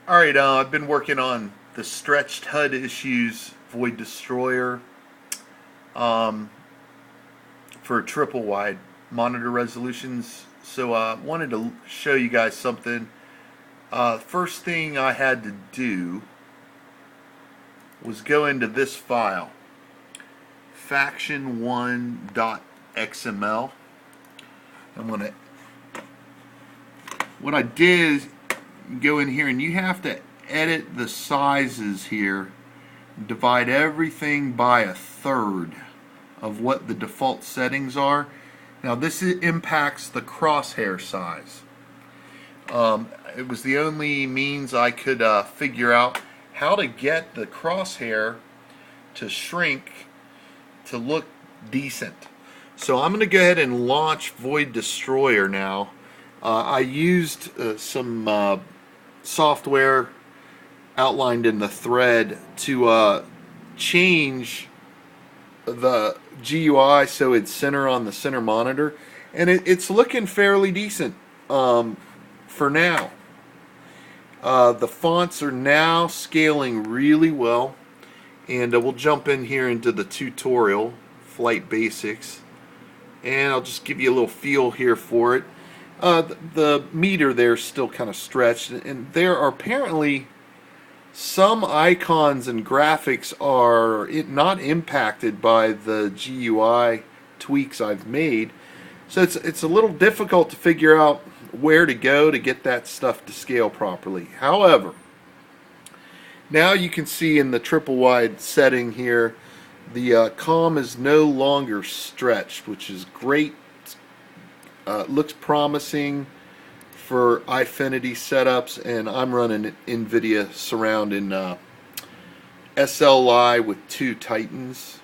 Alright, I've been working on the stretched HUD issues Void Destroyer um, for triple wide monitor resolutions. So I wanted to show you guys something. First thing I had to do was go into this file, faction1.xml. What I did is go in here, and you have to edit the sizes here, divide everything by a third of what the default settings are. Now this impacts the crosshair size. It was the only means I could figure out how to get the crosshair to shrink to look decent. So I'm going to go ahead and launch Void Destroyer now. I used some software outlined in the thread to change the GUI so it's center on the center monitor, and it's looking fairly decent for now. The fonts are now scaling really well, and we'll jump in here into the tutorial, Flight Basics, and I'll just give you a little feel here for it. The meter there is still kind of stretched, and there are apparently some icons and graphics are not impacted by the GUI tweaks I've made. So it's a little difficult to figure out where to go to get that stuff to scale properly. However, now you can see in the triple wide setting here, the COM is no longer stretched, which is great. Looks promising for Eyefinity setups, and I'm running Nvidia Surround in SLI with 2 Titans.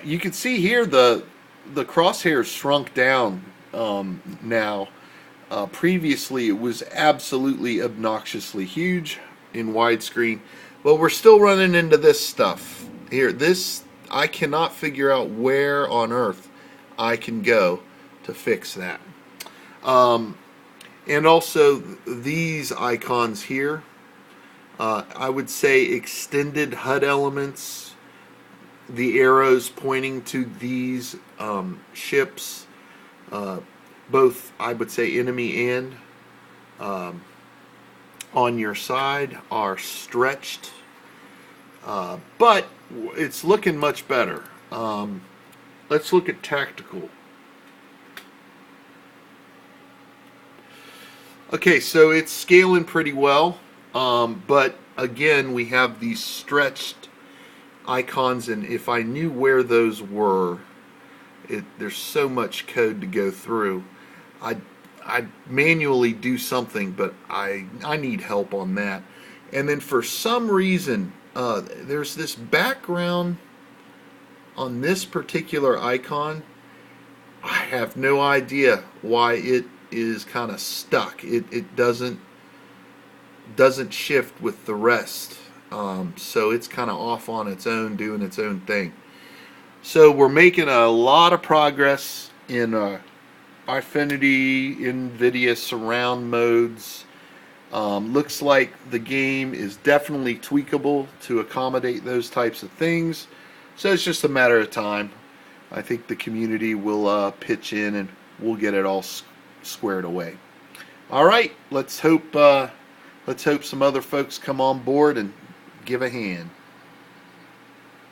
You can see here the crosshairs shrunk down now. Previously it was absolutely obnoxiously huge in widescreen, but we're still running into this stuff here. This, I cannot figure out where on earth I can go to fix that. And also these icons here, I would say extended HUD elements, the arrows pointing to these ships, both I would say enemy and on your side, are stretched, but it's looking much better. Let's look at tactical. Okay, so it's scaling pretty well, but again we have these stretched icons, and if I knew where those were, there's so much code to go through. I'd manually do something, but I need help on that. And then for some reason, there's this background on this particular icon. I have no idea why it is kind of stuck. It doesn't shift with the rest, so it's kind of off on its own, doing its own thing. So we're making a lot of progress in Eyefinity, Nvidia Surround modes. Looks like the game is definitely tweakable to accommodate those types of things, so it's just a matter of time. I think the community will pitch in, and we'll get it all squared away. All right, let's hope some other folks come on board and give a hand.